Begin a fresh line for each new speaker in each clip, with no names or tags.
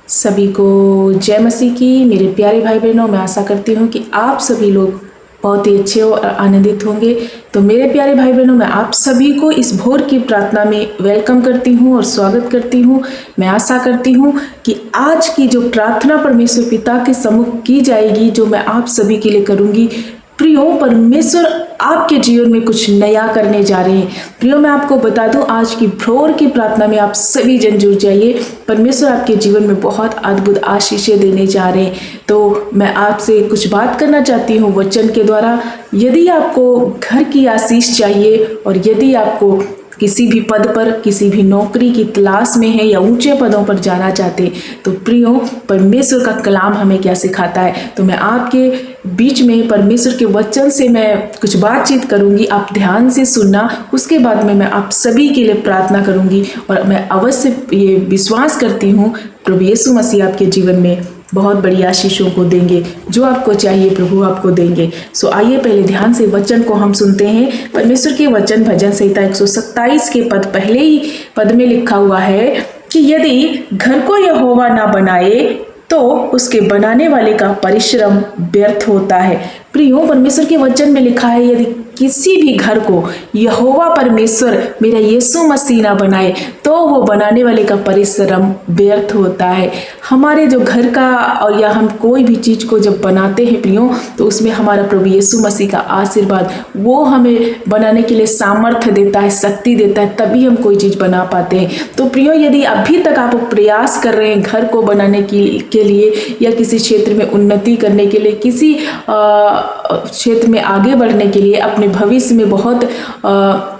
सभी को जय मसीह की। मेरे प्यारे भाई बहनों, मैं आशा करती हूँ कि आप सभी लोग बहुत ही अच्छे और आनंदित होंगे। तो मेरे प्यारे भाई बहनों, मैं आप सभी को इस भोर की प्रार्थना में वेलकम करती हूँ और स्वागत करती हूँ। मैं आशा करती हूँ कि आज की जो प्रार्थना परमेश्वर पिता के सम्मुख की जाएगी, जो मैं आप सभी के लिए करूँगी, प्रियो परमेश्वर आपके जीवन में कुछ नया करने जा रहे हैं। प्रियो, मैं आपको बता दूं, आज की भोर की प्रार्थना में आप सभी जन जुड़ जाइए। परमेश्वर आपके जीवन में बहुत अद्भुत आशीषें देने जा रहे हैं। तो मैं आपसे कुछ बात करना चाहती हूँ वचन के द्वारा। यदि आपको घर की आशीष चाहिए और यदि आपको किसी भी पद पर, किसी भी नौकरी की तलाश में है या ऊंचे पदों पर जाना चाहते हैं, तो प्रियो परमेश्वर का कलाम हमें क्या सिखाता है। तो मैं आपके बीच में परमेश्वर के वचन से मैं कुछ बातचीत करूंगी, आप ध्यान से सुनना। उसके बाद में मैं आप सभी के लिए प्रार्थना करूंगी और मैं अवश्य ये विश्वास करती हूँ प्रभु यीशु मसीह आपके जीवन में बहुत बड़ी आशीषों को देंगे। जो आपको चाहिए प्रभु आपको देंगे। सो आइए पहले ध्यान से वचन को हम सुनते हैं। परमेश्वर के वचन भजन संहिता 127 के पद पहले ही पद में लिखा हुआ है कि यदि घर को यहोवा ना बनाए तो उसके बनाने वाले का परिश्रम व्यर्थ होता है। प्रियो, परमेश्वर के वचन में लिखा है यदि किसी भी घर को यहोवा परमेश्वर मेरा यीशु मसीह ना बनाए तो वो बनाने वाले का परिश्रम व्यर्थ होता है। हमारे जो घर का और या हम कोई भी चीज को जब बनाते हैं प्रियो, तो उसमें हमारा प्रभु यीशु मसीह का आशीर्वाद वो हमें बनाने के लिए सामर्थ्य देता है, शक्ति देता है, तभी हम कोई चीज बना पाते हैं। तो प्रियो, यदि अभी तक आप प्रयास कर रहे हैं घर को बनाने के लिए या किसी क्षेत्र में उन्नति करने के लिए, किसी क्षेत्र में आगे बढ़ने के लिए, अपने भविष्य में बहुत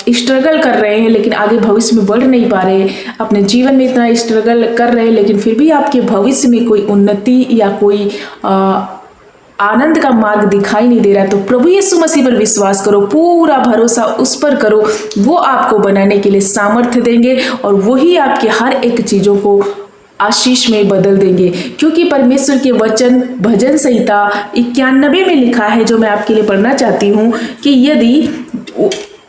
स्ट्रगल कर रहे हैं लेकिन आगे भविष्य में बढ़ नहीं पा रहे, अपने जीवन में इतना स्ट्रगल कर रहे हैं लेकिन फिर भी आपके भविष्य में कोई उन्नति या कोई आनंद का मार्ग दिखाई नहीं दे रहा है, तो प्रभु यीशु मसीह पर विश्वास करो, पूरा भरोसा उस पर करो। वो आपको बनाने के लिए सामर्थ्य देंगे और वही आपके हर एक चीजों को आशीष में बदल देंगे। क्योंकि परमेश्वर के वचन भजन संहिता 91 में लिखा है, जो मैं आपके लिए पढ़ना चाहती हूँ, कि यदि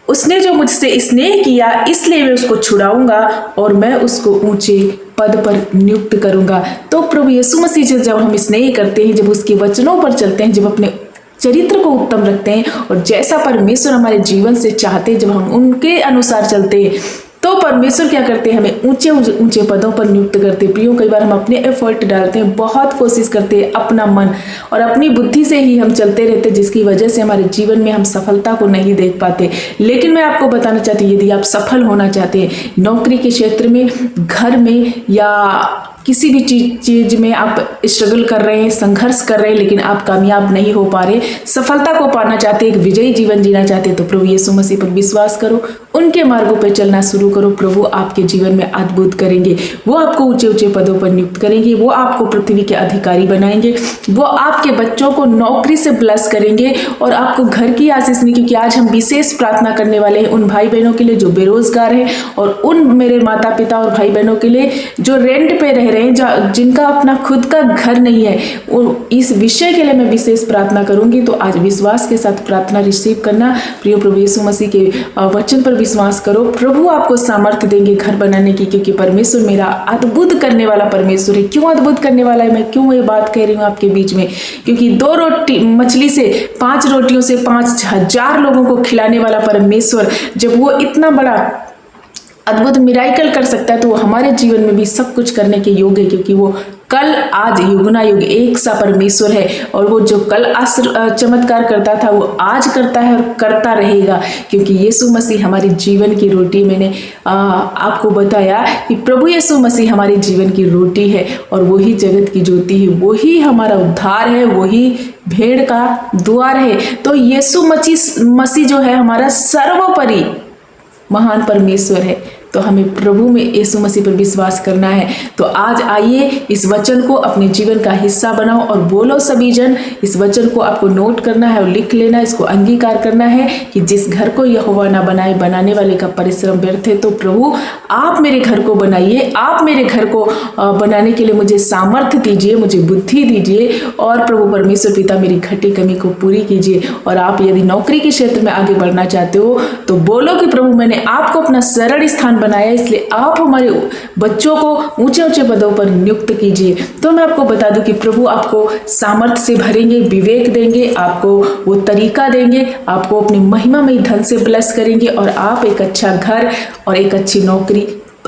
उसने जो मुझसे स्नेह किया इसलिए मैं उसको छुड़ाऊंगा और मैं उसको ऊंचे पद पर नियुक्त करूंगा। तो प्रभु यीशु मसीह से जब हम स्नेह करते हैं, जब उसके वचनों पर चलते हैं, जब अपने चरित्र को उत्तम रखते हैं और जैसा परमेश्वर हमारे जीवन से चाहते हैं, जब हम उनके अनुसार चलते हैं, तो परमेश्वर क्या करते हैं, हमें ऊंचे ऊंचे पदों पर नियुक्त करते हैं। प्रियो, कई बार हम अपने एफर्ट डालते हैं, बहुत कोशिश करते हैं, अपना मन और अपनी बुद्धि से ही हम चलते रहते हैं, जिसकी वजह से हमारे जीवन में हम सफलता को नहीं देख पाते। लेकिन मैं आपको बताना चाहती हूँ, यदि आप सफल होना चाहते हैं, नौकरी के क्षेत्र में, घर में या किसी भी चीज में आप स्ट्रगल कर रहे हैं, संघर्ष कर रहे हैं लेकिन आप कामयाब नहीं हो पा रहे, सफलता को पाना चाहते हैं, एक विजयी जीवन जीना चाहते हैं, तो प्रभु यीशु मसीह पर विश्वास करो, उनके मार्गों पर चलना शुरू करो। प्रभु आपके जीवन में अद्भुत करेंगे। वो आपको ऊंचे ऊंचे पदों पर नियुक्त करेंगे, वो आपको पृथ्वी के अधिकारी बनाएंगे, वो आपके बच्चों को नौकरी से ब्लेस करेंगे और आपको घर की आशीष में। क्योंकि आज हम विशेष प्रार्थना करने वाले हैं उन भाई बहनों के लिए जो बेरोजगार हैं और उन मेरे माता पिता और भाई बहनों के लिए जो रेंट पे रह रहे हैं, जिनका अपना खुद का घर नहीं है। इस विषय के लिए मैं विशेष प्रार्थना करूंगी। तो आज विश्वास के साथ प्रार्थना रिसीव करना। प्रिय प्रभु यीशु मसीह के वचन पर विश्वास करो, प्रभु आपको सामर्थ्य देंगे घर बनाने की, क्योंकि परमेश्वर मेरा अद्भुत करने वाला परमेश्वर है। क्यों अद्भुत करने वाला है, मैं क्यों ये बात कह रही हूँ आपके बीच में, क्योंकि 2 रोटी मछली से 5 रोटियों से 5,000 लोगों को खिलाने वाला परमेश्वर, जब वो इतना बड़ा अद्भुत मिराइकल कर सकता है, तो वो हमारे जीवन में भी सब कुछ करने के योग्य है। क्योंकि वो कल आज युगना युग एक सा परमेश्वर है और वो जो कल चमत्कार करता था वो आज करता है और करता रहेगा। क्योंकि यीशु मसीह हमारे जीवन की रोटी, मैंने आपको बताया कि प्रभु यीशु मसीह हमारे जीवन की रोटी है और वही जगत की ज्योति है, वही हमारा उद्धार है, वही भेड़ का द्वार है। तो यीशु मसीह जो है हमारा सर्वोपरि महान परमेश्वर है। तो हमें प्रभु में यीशु मसीह पर विश्वास करना है। तो आज आइए इस वचन को अपने जीवन का हिस्सा बनाओ और बोलो सभी जन। इस वचन को आपको नोट करना है और लिख लेना है, इसको अंगीकार करना है कि जिस घर को यहोवा ना बनाए बनाने वाले का परिश्रम व्यर्थ है। तो प्रभु आप मेरे घर को बनाइए, आप मेरे घर को बनाने के लिए मुझे सामर्थ्य दीजिए, मुझे बुद्धि दीजिए और प्रभु परमेश्वर पिता मेरी घटी कमी को पूरी कीजिए। और आप यदि नौकरी के क्षेत्र में आगे बढ़ना चाहते हो तो बोलो कि प्रभु मैंने आपको अपना शरण स्थान बनाया, इसलिए आप हमारे बच्चों को ऊंचे ऊंचे पदों पर नियुक्त कीजिए। तो मैं आपको बता दूं कि प्रभु आपको सामर्थ्य से भरेंगे, विवेक देंगे, आपको वो तरीका देंगे, आपको अपनी महिमामय धन से ब्लेस करेंगे और आप एक अच्छा घर और एक अच्छी नौकरी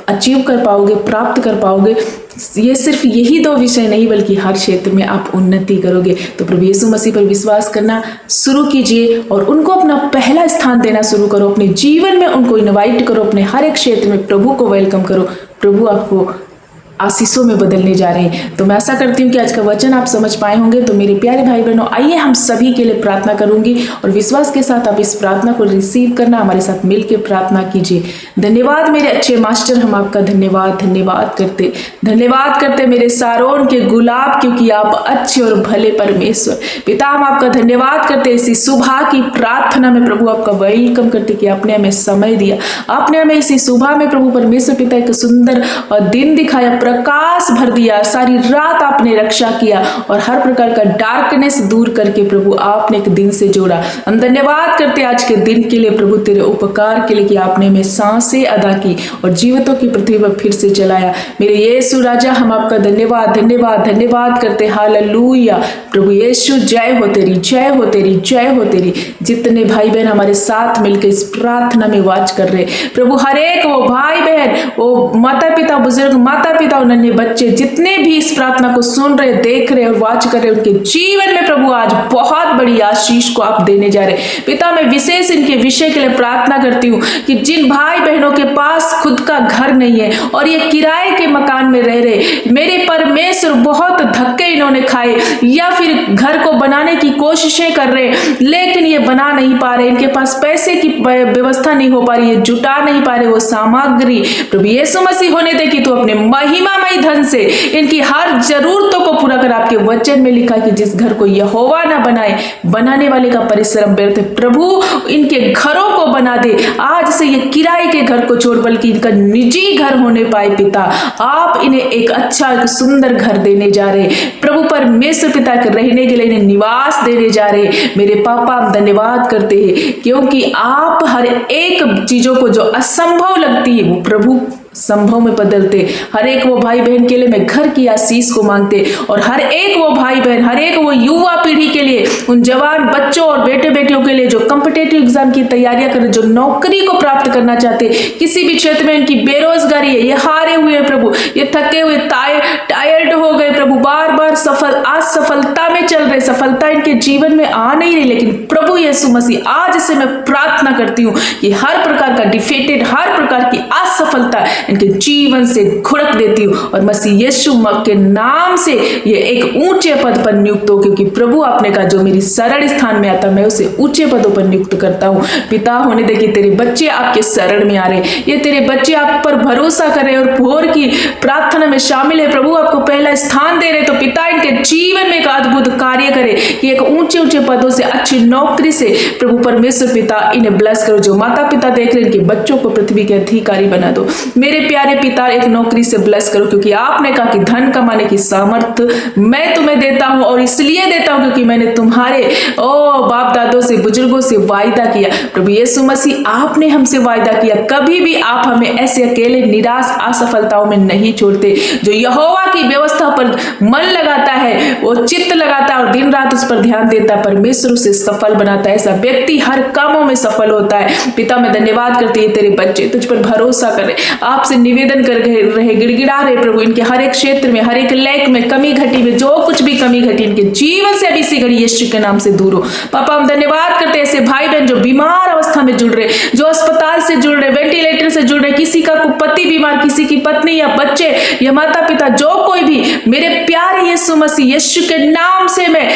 अचीव कर पाओगे, प्राप्त कर पाओगे। ये सिर्फ यही 2 विषय नहीं बल्कि हर क्षेत्र में आप उन्नति करोगे। तो प्रभु यीशु मसीह पर विश्वास करना शुरू कीजिए और उनको अपना पहला स्थान देना शुरू करो। अपने जीवन में उनको इनवाइट करो, अपने हर एक क्षेत्र में प्रभु को वेलकम करो। प्रभु आपको आशीषों में बदलने जा रहे हैं। तो मैं आशा करती हूँ कि आज का वचन आप समझ पाए होंगे। तो मेरे प्यारे भाई बहनों, आइए हम सभी के लिए प्रार्थना करूंगी और विश्वास के साथ आप इस प्रार्थना को रिसीव करना, हमारे साथ मिलकर प्रार्थना कीजिए। धन्यवाद मेरे अच्छे मास्टर, हम आपका धन्यवाद करते मेरे सारोन के गुलाब, क्योंकि आप अच्छे और भले परमेश्वर पिता, हम आपका धन्यवाद करते इसी सुबह की प्रार्थना में प्रभु आपका वेलकम करते कि आपने हमें समय दिया, आपने हमें इसी सुबह में प्रभु परमेश्वर पिता एक सुंदर दिन दिखाया, प्रकाश भर दिया, सारी रात आपने रक्षा किया और हर प्रकार का डार्कनेस दूर करके प्रभु आपने एक दिन से जोड़ा। हम धन्यवाद करते आज के दिन के लिए प्रभु, तेरे उपकार के लिए कि आपने हमें सांसें अदा की और जीवितों की पृथ्वी पर फिर से चलाया। मेरे यीशु राजा, हम आपका धन्यवाद करते। हालेलुया प्रभु यीशु, जय हो तेरी। जितने भाई बहन हमारे साथ मिलकर इस प्रार्थना में वाच कर रहे प्रभु, हर एक वो भाई बहन, वो माता पिता, बुजुर्ग माता पिता, उन्होंने बच्चे जितने भी इस प्रार्थना को सुन रहे, देख रहे और वाच कर रहे, उनके जीवन में प्रभु आज बहुत बड़ी आशीष को आप देने जा रहे पिता। मैं विशेष इनके विषय के लिए प्रार्थना करती हूँ कि जिन भाई बहनों के पास खुद का घर नहीं है और ये किराए के मकान में रह रहे, मेरे परमेश्वर बहुत धक्के इन्होंने खाए या फिर घर को बनाने की कोशिशें कर रहे लेकिन ये बना नहीं पा रहे, इनके पास पैसे की व्यवस्था नहीं हो पा रही है, जुटा नहीं पा रहे वो सामग्री। प्रभु यीशु मसीह होने दे कि तू अपने महिमामय धन से इनकी हर जरूरतों को पूरा कर। आपके वचन में लिखा कि जिस घर को यहोवा ना बनाए, बनाने वाले का परिश्रम व्यर्थ है। प्रभु इनके घरों को बना दे, आज से ये किराए के घर को छोड़ बल्कि इनका निजी घर होने पाए पिता। आप इन्हें एक अच्छा, एक सुंदर घर देने जा रहे प्रभु परमेश्वर पिता के रहने के लिए इन्हें निवास देने जा रहे। मेरे पापा, हम धन्यवाद करते हैं क्योंकि आप हर एक चीजों को जो असंभव लगती है वो प्रभु संभव में बदलते। हर एक वो भाई बहन के लिए मैं घर की आशीष को मांगते और हर एक वो भाई बहन, हर एक वो युवा पीढ़ी के लिए, उन जवान बच्चों और बेटे बेटियों के लिए जो कॉम्पिटिटिव एग्जाम की तैयारियां कर रहे, जो नौकरी को प्राप्त करना चाहते, किसी भी क्षेत्र में इनकी बेरोजगारी है, ये हारे हुए प्रभु, ये थके हुए, टायर्ड हो गए प्रभु, बार बार असफलता में चल रहे, सफलता इनके जीवन में आ नहीं रही, लेकिन प्रभु यीशु मसीह आज से मैं प्रार्थना करती हूँ कि हर प्रकार का डिफेटेड, हर प्रकार की असफलता इनके जीवन से घुड़क देती हूँ और मसीह यीशु के नाम से ये एक ऊंचे पद पर नियुक्त हो, क्योंकि प्रभु आपने कहा जो मेरी शरण स्थान में आता मैं उसे ऊंचे पदों पर नियुक्त करता हूँ। पिता होने दे कि तेरे बच्चे आपके शरण में आ रहे, ये तेरे बच्चे आप पर भरोसा कर रहे और भोर की प्रार्थना में शामिल है प्रभु, आपको पहला स्थान दे रहे। तो पिता इनके जीवन में एक अद्भुत कार्य करे कि एक ऊंचे ऊंचे पदों से, अच्छी नौकरी से प्रभु परमेश्वर पिता इन्हें ब्लेस करो। जो माता पिता देख रहे इनके बच्चों को पृथ्वी के अधिकारी बना दो। मेरे प्यारे पिता, एक नौकरी से ब्लेस करो, क्योंकि आपने कहा कि धन कमाने की सामर्थ्य मैं तुम्हें देता हूं और इसलिए देता हूं क्योंकि मैंने तुम्हारे बाप दादों से, बुजुर्गों से वायदा किया। प्रभु यीशु मसीह, आपने हमसे वायदा किया कभी भी आप हमें ऐसे अकेले निराश असफलताओं में नहीं छोड़ते। जो यहोवा की व्यवस्था पर मन लगाता है, वो चित्त लगाता है और दिन रात उस पर ध्यान देता है, परमेश्वर उसे सफल बनाता है। ऐसा व्यक्ति हर कामों में सफल होता है। पिता मैं धन्यवाद करती है, तेरे बच्चे तुझ पर भरोसा करे, आपसे निवेदन कर रहे, गिड़गिड़ा रहे प्रभु, इनके हर एक क्षेत्र में, हर एक लैक में, कमी घटी में, जो कुछ भी कमी घटी इनके जीवन से अभी इसी घड़ी यीशु के नाम से दूर हो। पापा हम धन्यवाद करते हैं ऐसे भाई बहन जो बीमार अवस्था में जुड़ रहे, जो अस्पताल से जुड़ रहे, वेंटिलेटर से जुड़ रहे, किसी का पति बीमार, किसी की पत्नी या बच्चे या माता पिता, जो कोई भी, मेरे प्यारे यीशु मसीह यीशु के नाम से मैं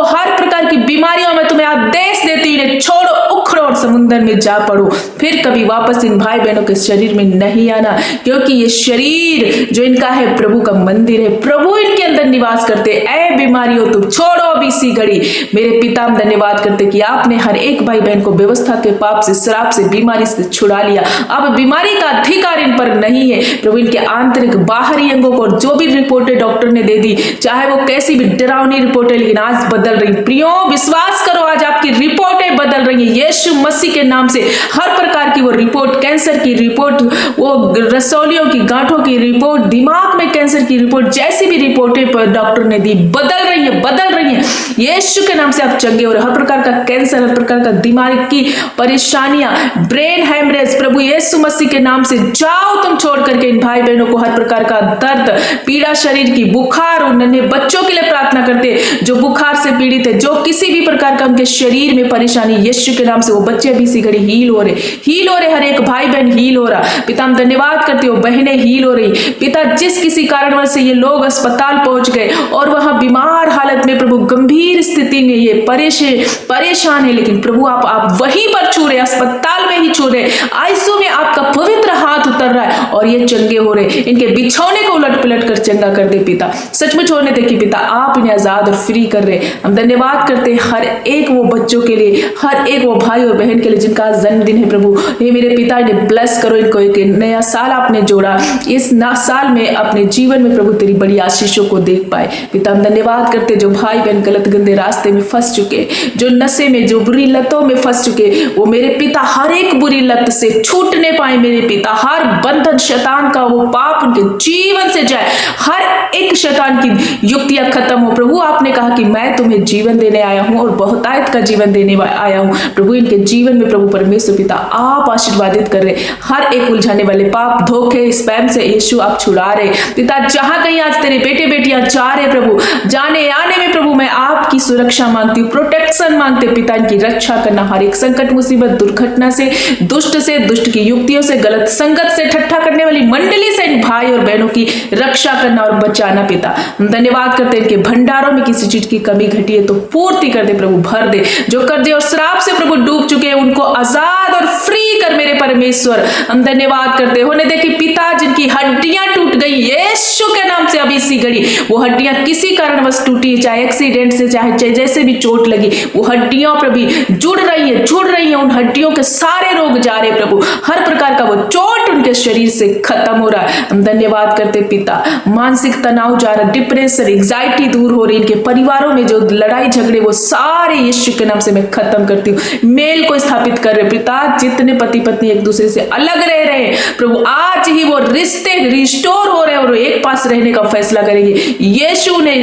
हर प्रकार की बीमारियों में तुम्हें आदेश देती हूं, छोड़ो, उखड़ो और समुद्र में जा पड़ो, फिर कभी वापस इन भाई बहनों के शरीर में नहीं आना, क्योंकि ये शरीर जो इनका है प्रभु का मंदिर है, प्रभु इनके अंदर निवास करते। ऐ बीमारियों तुम छोड़ो अभी इसी घड़ी। मेरे पिता हम धन्यवाद करते कि आपने हर एक भाई बहन को व्यवस्था के पाप से, श्राप से, बीमारी से छुड़ा लिया। अब बीमारी का अधिकार इन पर नहीं है प्रभु, इनके आंतरिक बाहरी अंगों को जो भी रिपोर्टें डॉक्टर ने दे दी, चाहे वो कैसी भी डरावनी रिपोर्ट है, लेकिन आज बदल रही। प्रियो विश्वास करो, आज आपकी रिपोर्टें बदल रही हैं यीशु मसीह के नाम से। हर प्रकार की वो रिपोर्ट, कैंसर की रिपोर्ट, वो रसौलियों की गांठों की रिपोर्ट, दिमाग में कैंसर की रिपोर्ट, जैसी भी रिपोर्टें पर डॉक्टर ने दी, बदल रही है, बदल रही है। यीशु के नाम से आप चंगे हो रहे। हर प्रकार का कैंसर, हर प्रकार का दिमाग की परेशानियां, ब्रेन हैमरेज, प्रभु यीशु मसीह के नाम से जाओ तुम छोड़ करके इन भाई बहनों को। हर प्रकार का दर्द, पीड़ा शरीर की, बुखार, उन नन्हे बच्चों के लिए प्रार्थना करते जो बुखार से पीड़ित है, जो किसी भी प्रकार का उनके शरीर में परेशानी, यीशु के नाम से वो बच्चे अभी इसी घड़ी हील हो रहे, हील हो रहे। हर एक भाई बहन हील हो रहा। पिता हम धन्यवाद करते हो, बहनें हील हो रही। पिता जिस किसी कारणवश से ये लोग अस्पताल पहुंच गए और वहां बीमार हालत में, प्रभु गंभीर स्थिति में ये परेशान है, लेकिन प्रभु आप वहीं पर छू रहे, अस्पताल में ही छू रहे, आईसीयू में आपका पवित्र हाथ उतर रहा है और ये चंगे हो रहे। इनके बिछौने को उलट पलट कर चंगा कर दे पिता, सचमुच होने दे कि पिता आप इन्हें आजाद और फ्री कर रहे। हम धन्यवाद करते हर एक वो बच्चों के लिए, हर एक वो भाई और बहन के लिए जिनका जन्मदिन है। प्रभु हे मेरे पिता, इन्हें ब्लेस करो, इनको एक नया साल आपने जोड़ा, इस साल में अपने जीवन में प्रभु तेरी बड़ी आशीषों को देख पाए। पिता हम धन्यवाद करते जो भाई बहन गलत गंदे रास्ते में फंस चुके, जो नशे में, जो बुरी लतों में फंस चुके, वो मेरे पिता हर एक बुरी लत से छूटने पाए। मेरे पिता हर बंधन शैतान का, वो पाप उनके जीवन से जाए, हर एक शैतान की युक्तियां खत्म हो। प्रभु आपने कहा कि मैं तुम्हें जीवन देने आया हूं और बहुतायत का जीवन देने आया हूं। प्रभु इनके जीवन में प्रभु परमेश्वर पिता आप आशीर्वादित कर रहे। हर एक उलझाने वाले पाप, धोखे, स्पैम से यीशु आप छुड़ा रहे। पिता जहां कहीं आज तेरे बेटे बेटियां जा रहे प्रभु, जाने आने में प्रभु मैं आपकी सुरक्षा मांगती हूँ, प्रोटेक्शन मांगते पिता, इनकी रक्षा करना। हर एक संकट, मुसीबत, दुर्घटना से, दुष्ट की युक्तियों से, गलत संगत से, ठट्ठा करने वाली मंडली से इन भाई और बहनों की रक्षा करना और बचाना। पिता हम धन्यवाद करते हैं, इनके भंडारों में किसी चीज की कमी घटी है तो पूर्ति कर दे प्रभु, भर दे। जो कर्जे और श्राप से प्रभु डूब चुके हैं उनको आजाद और फ्री कर मेरे परमेश्वर। हम धन्यवाद करते होने दे कि पिता जिनकी हड्डियां टूट गई यीशु के नाम से अभी इसी घड़ी वो हड्डियां किसी कारणवश टूटी, चाहे एक्सीडेंट से, चाहे जैसे भी चोट लगी, वो हड्डियों पर भी जुड़ रही है। उन हड्डियों के सारे रोग जा रहे प्रभु, हर प्रकार का वो चोट उनके शरीर से खत्म हो रहा है। हम धन्यवाद करते पिता, मानसिक तनाव जा रहा, डिप्रेशन, एंजाइटी दूर हो रही, इनके परिवारों में जो लड़ाई झगड़े वो सारे यीशु के नाम से मैं खत्म करती हूँ। मेल को स्थापित कर रहे पिता, जितने पति पत्नी एक दूसरे से अलग रह रहे हैं प्रभु आज ही वो रिश्ते रिस्टोर हो रहे और एक पास रहने का फैसला करेंगे। यीशु ने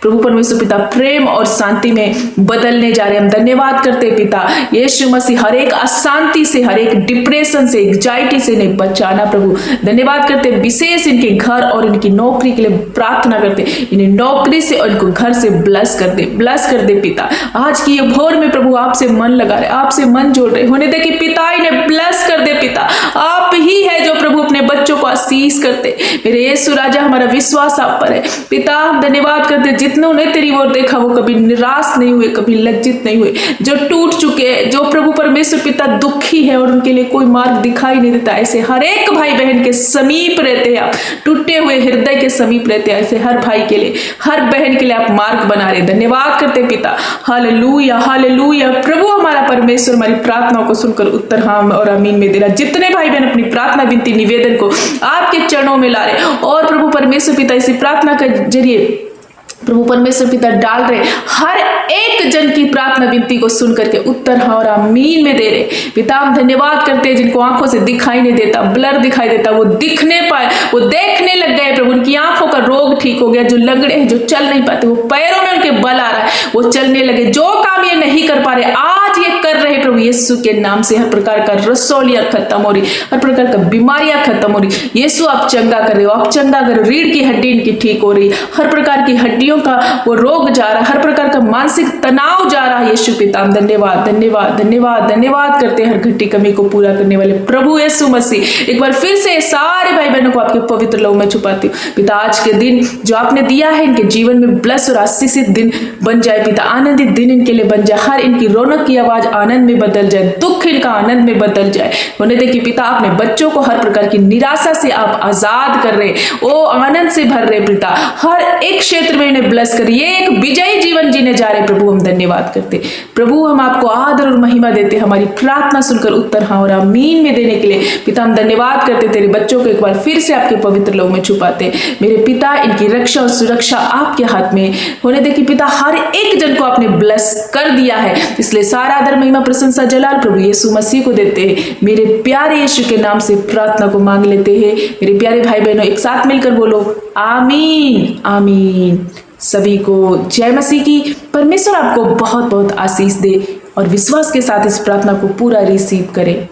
प्रभु परमेश्वर पिता प्रेम और शांति में बदलने जा रहे हैं। हम धन्यवाद करते पिता, यीशु मसीह हर एक अशांति से, हर एक डिप्रेशन से, एंजाइटी से इन्हें बचाना प्रभु। धन्यवाद करते विशेष इनके घर और इनकी नौकरी के लिए प्रार्थना करते, इन्हें नौकरी से और इनको घर से ब्लेस कर दे पिता। आज की ये भोर में प्रभु आपसे मन लगा रहे, आपसे मन जोड़ रहे होने दे कि पिता इन्हें ब्लेस कर दे पिता। आप ही है जो प्रभु अपने बच्चों को आशीष करते। मेरे यीशु राजा हमारा विश्वास आप पर है पिता। हम धन्यवाद करते जितनों ने तेरी ओर देखा वो कभी निराश नहीं हुए, कभी लज्जित नहीं हुए, जो टूट चुके, जो प्रभु परमेश्वर पिता दुखी है और उनके लिए कोई मार्ग दिखाई नहीं देता, ऐसे हर एक भाई बहन के समीप रहते हैं आप, टूटे हुए हृदय के समीप रहते हैं, ऐसे हर भाई के लिए, हर बहन के लिए आप मार्ग बना रहे। धन्यवाद करते पिता, हालेलुया हालेलुया। प्रभु हमारा परमेश्वर हमारी प्रार्थनाओं को सुनकर उत्तर हाँ और आमीन में दे रहा। जितने भाई बहन अपनी प्रार्थना विनती निवेदन को आपके चरणों में ला रहे और प्रभु परमेश्वर पिता इसी प्रार्थना के जरिए प्रभु परमेश्वर पिता डाल रहे, हर एक जन की प्रार्थना विनती को सुन करके उत्तर हाँ और आमीन में दे रहे। पिता हम धन्यवाद करते हैं जिनको आंखों से दिखाई नहीं देता, ब्लर दिखाई देता, वो दिखने पाए, वो देखने लग गए प्रभु, उनकी आंखों का रोग ठीक हो गया, जो लगड़े हैं, जो चल नहीं पाते, वो पैरों में उनके बल आ रहा है, वो चलने लगे, जो काम ये नहीं कर पा रहे आज ये कर रहे प्रभु यीशु के नाम से। हर प्रकार का रसौलियां खत्म हो रही, हर प्रकार का बीमारियां खत्म हो रही, यीशु आप चंगा कर रहे हो, आप चंगा कर, रीढ़ की हड्डी इनकी ठीक हो रही, हर प्रकार की हड्डियों का वो रोग जा रहा, हर प्रकार का मानसिक तनाव जा रहा है। यीशु पिता हम धन्यवाद धन्यवाद धन्यवाद धन्यवाद करते हैं हर घटी कमी को पूरा करने वाले प्रभु यीशु मसीह। एक बार फिर से सारे भाई बहनों को आपके पवित्र लहू में छुपाती हूँ पिता। आज के दिन जो आपने दिया है इनके जीवन में ब्लेस और आशीषित दिन बन जाए पिता, आनंदित दिन इनके लिए बन जाए, हर इनकी रौनक की आवाज आनंद में बदल जाए, दुख इनका आनंद में बदल जाए। होने दे कि पिता अपने बच्चों को हर प्रकार की निराशा से आप आजाद कर रहे, वो आनंद से भर रहे पिता, हर एक क्षेत्र में इन्हें ब्लेस करिए, एक विजयी जीवन जीने जा रहे प्रभु। हम धन्यवाद करते प्रभु, हम आपको आदर और महिमा देते, हमारी प्रार्थना सुनकर उत्तर हाँ और आमीन में देने के लिए पिता हम धन्यवाद करते। तेरे बच्चों को एक बार फिर से आपके पवित्र लोक में छुपाते मेरे पिता, इनकी रक्षा और सुरक्षा आपके हाथ में। होने दे कि पिता हर एक जन को आपने ब्लेस कर दिया है, इसलिए सारा आदर महिमा प्रशंसा जलाल प्रभु यीशु मसीह को देते हैं। मेरे प्यारे यीशु के नाम से प्रार्थना को मांग लेते हैं। मेरे प्यारे भाई बहनों एक साथ मिलकर बोलो आमीन आमीन। सभी को जय मसीह की। परमेश्वर आपको बहुत बहुत आशीष दे और विश्वास के साथ इस प्रार्थना को पूरा रिसीव करें।